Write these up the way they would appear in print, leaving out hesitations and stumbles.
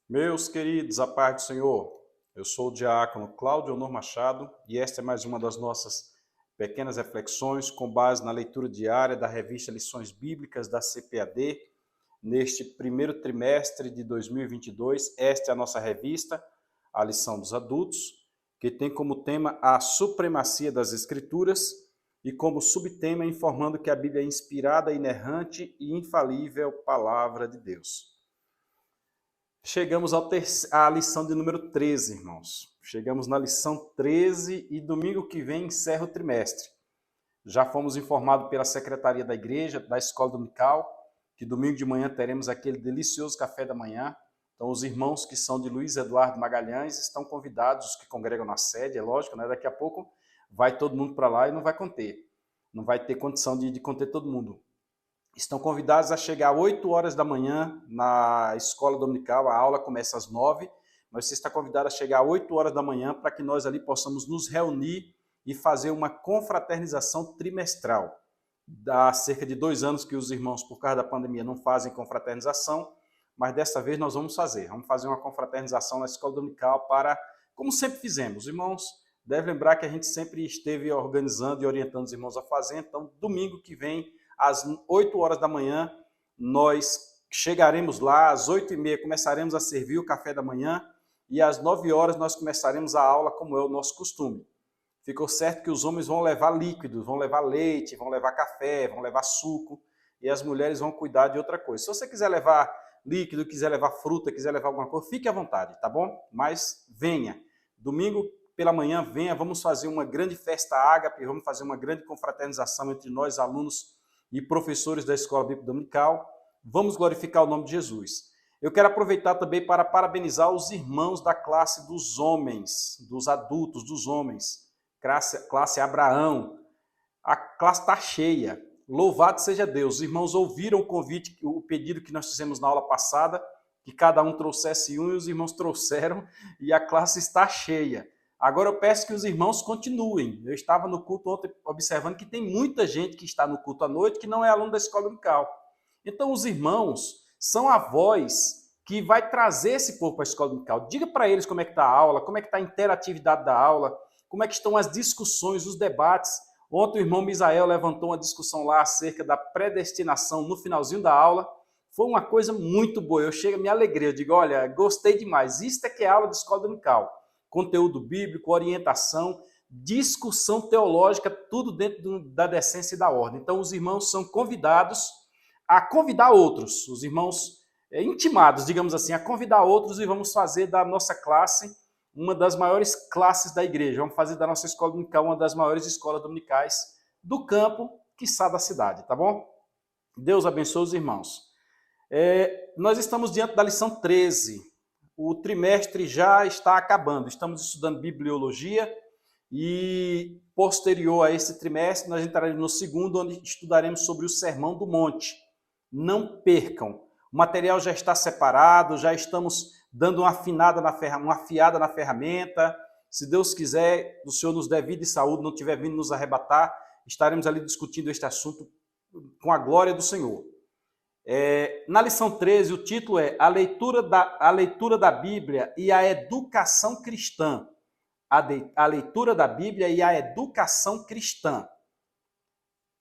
Meus queridos, a paz do Senhor, eu sou o diácono Cláudio Honor Machado e esta é mais uma das nossas pequenas reflexões com base na leitura diária da revista Lições Bíblicas da CPAD, neste primeiro trimestre de 2022. Esta é a nossa revista, a Lição dos Adultos, que tem como tema a supremacia das Escrituras e como subtema informando que a Bíblia é inspirada, inerrante e infalível palavra de Deus. Chegamos à lição de número 13, irmãos. Chegamos na lição 13 e domingo que vem encerra o trimestre. Já fomos informados pela secretaria da igreja, da escola dominical, que domingo de manhã teremos aquele delicioso café da manhã. Então, os irmãos que são de Luiz Eduardo Magalhães estão convidados, os que congregam na sede, é lógico, né? Daqui a pouco vai todo mundo para lá e não vai conter. Não vai ter condição de conter todo mundo. Estão convidados a chegar às 8 horas da manhã na escola dominical, a aula começa às 9, mas você está convidado a chegar às 8 horas da manhã para que nós ali possamos nos reunir e fazer uma confraternização trimestral. Há cerca de 2 anos que os irmãos, por causa da pandemia, não fazem confraternização, mas dessa vez nós vamos fazer. Vamos fazer uma confraternização na escola dominical para, como sempre fizemos. Os irmãos devem lembrar que a gente sempre esteve organizando e orientando os irmãos a fazer, então domingo que vem, às 8 horas da manhã, nós chegaremos lá, às 8h30 começaremos a servir o café da manhã e às 9 horas nós começaremos a aula, como é o nosso costume. Ficou certo que os homens vão levar líquidos, vão levar leite, vão levar café, vão levar suco e as mulheres vão cuidar de outra coisa. Se você quiser levar líquido, quiser levar fruta, quiser levar alguma coisa, fique à vontade, tá bom? Mas venha. Domingo pela manhã, venha, vamos fazer uma grande festa ágape, vamos fazer uma grande confraternização entre nós, alunos e professores da Escola Bíblica Dominical. Vamos glorificar o nome de Jesus. Eu quero aproveitar também para parabenizar os irmãos da classe dos homens, dos adultos, dos homens, classe Abraão. A classe está cheia. Louvado seja Deus. Os irmãos ouviram o convite, o pedido que nós fizemos na aula passada, que cada um trouxesse um, e os irmãos trouxeram, e a classe está cheia. Agora eu peço que os irmãos continuem. Eu estava no culto ontem observando que tem muita gente que está no culto à noite que não é aluno da escola dominical. Então os irmãos são a voz que vai trazer esse povo para a escola dominical. Diga para eles como é que está a aula, como é que está a interatividade da aula, como é que estão as discussões, os debates. Ontem o irmão Misael levantou uma discussão lá acerca da predestinação no finalzinho da aula. Foi uma coisa muito boa. Eu chego, me alegrei, eu digo, olha, gostei demais. Isto é que é aula de escola dominical. Conteúdo bíblico, orientação, discussão teológica, tudo dentro da decência e da ordem. Então, os irmãos são convidados a convidar outros, os irmãos intimados, digamos assim, a convidar outros e vamos fazer da nossa classe uma das maiores classes da igreja. Vamos fazer da nossa escola dominical uma das maiores escolas dominicais do campo, quiçá da cidade, tá bom? Deus abençoe os irmãos. Nós estamos diante da lição 13. O trimestre já está acabando. Estamos estudando bibliologia e, posterior a esse trimestre, nós entraremos no segundo, onde estudaremos sobre o Sermão do Monte. Não percam. O material já está separado, já estamos dando uma afiada na ferramenta. Se Deus quiser, o Senhor nos der vida e saúde, não estiver vindo nos arrebatar, estaremos ali discutindo este assunto com a glória do Senhor. Na lição 13, o título é a leitura da Bíblia e a educação cristã. A leitura da Bíblia e a educação cristã.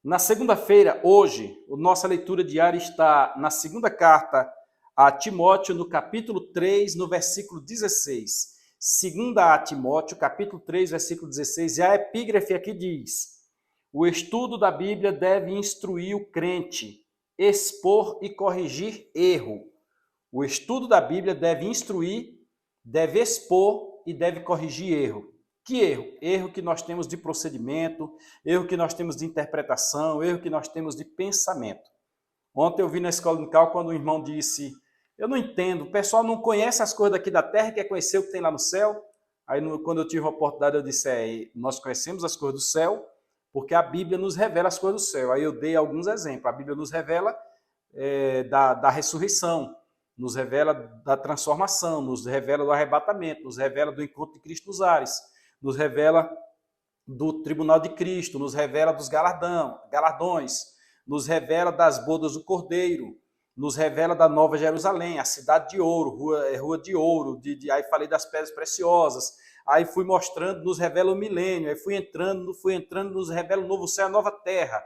Na segunda-feira, hoje, a nossa leitura diária está na segunda carta a Timóteo, no capítulo 3, no versículo 16. Segunda a Timóteo, capítulo 3, versículo 16, e a epígrafe aqui diz: o estudo da Bíblia deve instruir o crente, expor e corrigir erro. O estudo da Bíblia deve instruir, deve expor e deve corrigir erro. Que erro? Erro que nós temos de procedimento, erro que nós temos de interpretação, erro que nós temos de pensamento. Ontem eu vi na escola dominical quando um irmão disse: eu não entendo, o pessoal não conhece as coisas daqui da terra, quer conhecer o que tem lá no céu. Aí quando eu tive a oportunidade eu disse: nós conhecemos as coisas do céu, porque a Bíblia nos revela as coisas do céu. Aí eu dei alguns exemplos. A Bíblia nos revela da ressurreição, nos revela da transformação, nos revela do arrebatamento, nos revela do encontro de Cristo nos ares, nos revela do tribunal de Cristo, nos revela dos galardões, nos revela das bodas do Cordeiro. nos revela da Nova Jerusalém, a cidade de ouro, rua de ouro, aí falei das pedras preciosas, aí fui mostrando, nos revela o milênio, aí fui entrando, nos revela o novo céu, a nova terra.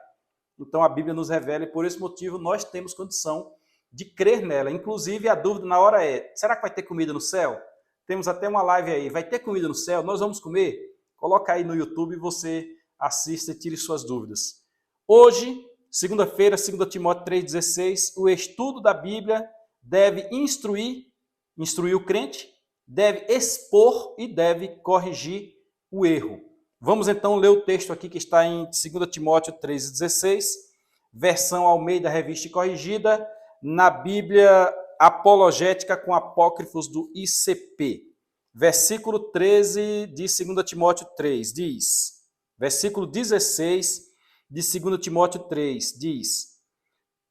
Então a Bíblia nos revela e por esse motivo nós temos condição de crer nela. Inclusive a dúvida na hora é, será que vai ter comida no céu? Temos até uma live aí, vai ter comida no céu? Nós vamos comer? Coloca aí no YouTube e você assista e tire suas dúvidas. Hoje, segunda-feira, 2 Timóteo 3,16, o estudo da Bíblia deve instruir o crente, deve expor e deve corrigir o erro. Vamos então ler o texto aqui que está em 2 Timóteo 3,16, versão Almeida Revista e Corrigida, na Bíblia Apologética com Apócrifos do ICP. Versículo 13 de 2 Timóteo 3 diz, versículo 16 de 2 Timóteo 3 diz,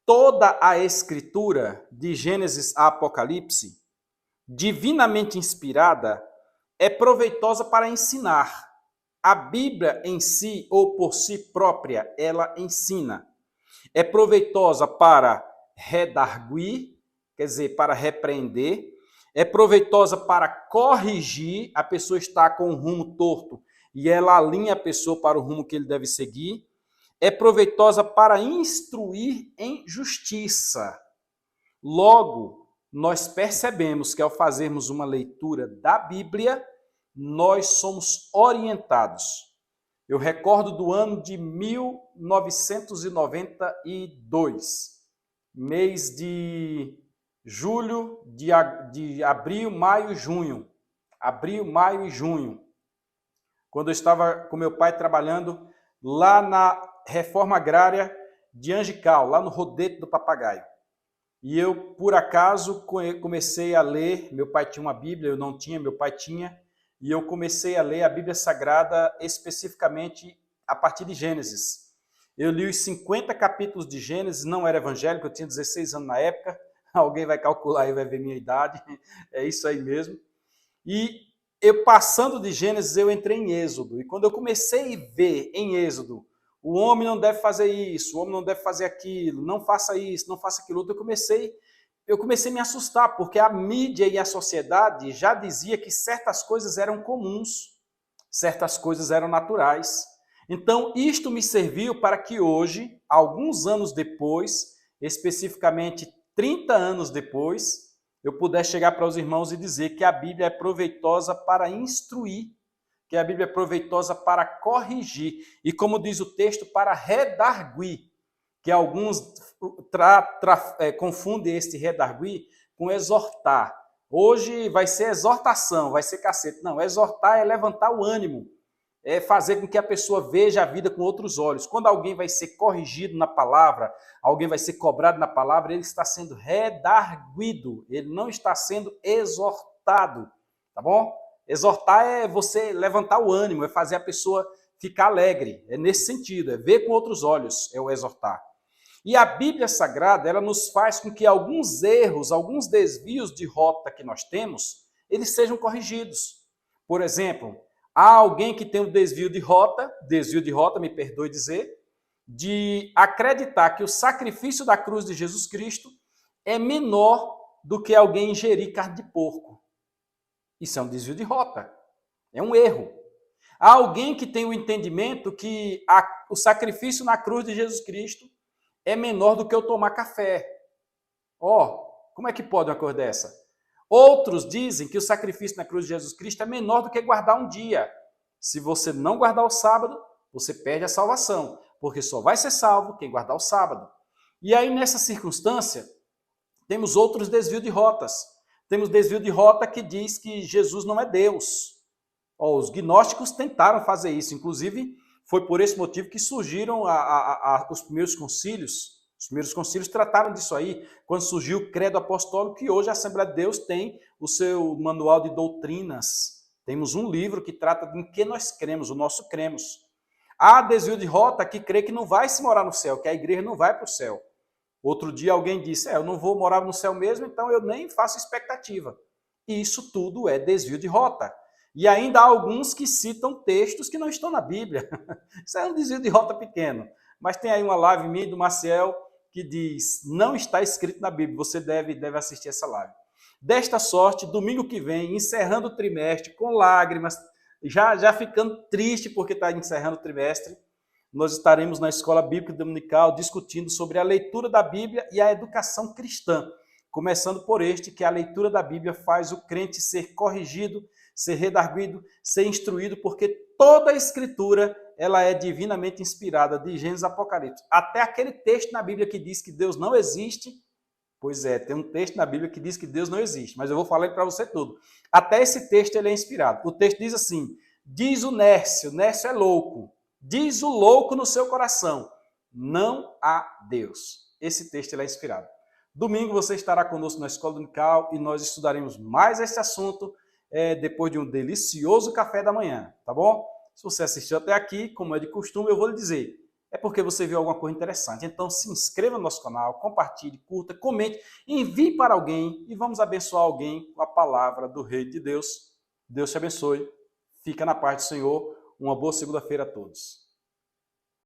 toda a Escritura, de Gênesis a Apocalipse, divinamente inspirada, é proveitosa para ensinar. A Bíblia em si, ou por si própria, ela ensina. É proveitosa para redarguir, quer dizer, para repreender. É proveitosa para corrigir, a pessoa está com um rumo torto e ela alinha a pessoa para o rumo que ele deve seguir. É proveitosa para instruir em justiça. Logo, nós percebemos que ao fazermos uma leitura da Bíblia, nós somos orientados. Eu recordo do ano de 1992, mês de julho, de abril, maio e junho. Abril, maio e junho. Quando eu estava com meu pai trabalhando lá na Reforma Agrária de Angical, lá no Rodete do Papagaio. E eu, por acaso, comecei a ler, meu pai tinha uma Bíblia, eu não tinha, meu pai tinha, e eu comecei a ler a Bíblia Sagrada especificamente a partir de Gênesis. Eu li os 50 capítulos de Gênesis, não era evangélico, eu tinha 16 anos na época, alguém vai calcular e vai ver minha idade, é isso aí mesmo. E eu passando de Gênesis, eu entrei em Êxodo, e quando eu comecei a ver em Êxodo, o homem não deve fazer isso, o homem não deve fazer aquilo, não faça isso, não faça aquilo outro, eu comecei a me assustar, porque a mídia e a sociedade já dizia que certas coisas eram comuns, certas coisas eram naturais. Então, isto me serviu para que hoje, alguns anos depois, especificamente 30 anos depois, eu pudesse chegar para os irmãos e dizer que a Bíblia é proveitosa para instruir, que a Bíblia é proveitosa para corrigir, e como diz o texto, para redarguir, que alguns confundem este redarguir com exortar. Hoje vai ser exortação, vai ser cacete. Não, exortar é levantar o ânimo, é fazer com que a pessoa veja a vida com outros olhos. Quando alguém vai ser corrigido na palavra, alguém vai ser cobrado na palavra, ele está sendo redarguido, ele não está sendo exortado, tá bom? Exortar é você levantar o ânimo, é fazer a pessoa ficar alegre, é nesse sentido, é ver com outros olhos, é o exortar. E a Bíblia Sagrada, ela nos faz com que alguns erros, alguns desvios de rota que nós temos, eles sejam corrigidos. Por exemplo, há alguém que tem um desvio de rota, me perdoe dizer, de acreditar que o sacrifício da cruz de Jesus Cristo é menor do que alguém ingerir carne de porco. Isso é um desvio de rota, é um erro. Há alguém que tem o entendimento que o sacrifício na cruz de Jesus Cristo é menor do que eu tomar café. Como é que pode uma coisa dessa? Outros dizem que o sacrifício na cruz de Jesus Cristo é menor do que guardar um dia. Se você não guardar o sábado, você perde a salvação, porque só vai ser salvo quem guardar o sábado. E aí, nessa circunstância, temos outros desvios de rotas. Temos desvio de rota que diz que Jesus não é Deus. Os gnósticos tentaram fazer isso, inclusive foi por esse motivo que surgiram os primeiros concílios. Os primeiros concílios trataram disso aí, quando surgiu o credo apostólico, que hoje a Assembleia de Deus tem o seu manual de doutrinas. Temos um livro que trata de em que nós cremos, o nosso cremos. Há desvio de rota que crê que não vai se morar no céu, que a igreja não vai para o céu. Outro dia alguém disse, eu não vou morar no céu mesmo, então eu nem faço expectativa. E isso tudo é desvio de rota. E ainda há alguns que citam textos que não estão na Bíblia. Isso é um desvio de rota pequeno. Mas tem aí uma live minha e do Maciel que diz, não está escrito na Bíblia, você deve assistir essa live. Desta sorte, domingo que vem, encerrando o trimestre, com lágrimas, já ficando triste porque está encerrando o trimestre, nós estaremos na Escola Bíblica Dominical discutindo sobre a leitura da Bíblia e a educação cristã. Começando por este, que a leitura da Bíblia faz o crente ser corrigido, ser redarguido, ser instruído, porque toda a Escritura ela é divinamente inspirada, de Gênesis a Apocalipse. Até aquele texto na Bíblia que diz que Deus não existe, pois é, tem um texto na Bíblia que diz que Deus não existe, mas eu vou falar para você tudo. Até esse texto ele é inspirado. O texto diz assim, diz o Nércio é louco, diz o louco no seu coração, não há Deus. Esse texto ele é inspirado. Domingo você estará conosco na Escola Dominical e nós estudaremos mais esse assunto depois de um delicioso café da manhã, tá bom? Se você assistiu até aqui, como é de costume, eu vou lhe dizer, é porque você viu alguma coisa interessante. Então se inscreva no nosso canal, compartilhe, curta, comente, envie para alguém e vamos abençoar alguém com a palavra do Rei de Deus. Deus te abençoe, fica na paz do Senhor, uma boa segunda-feira a todos.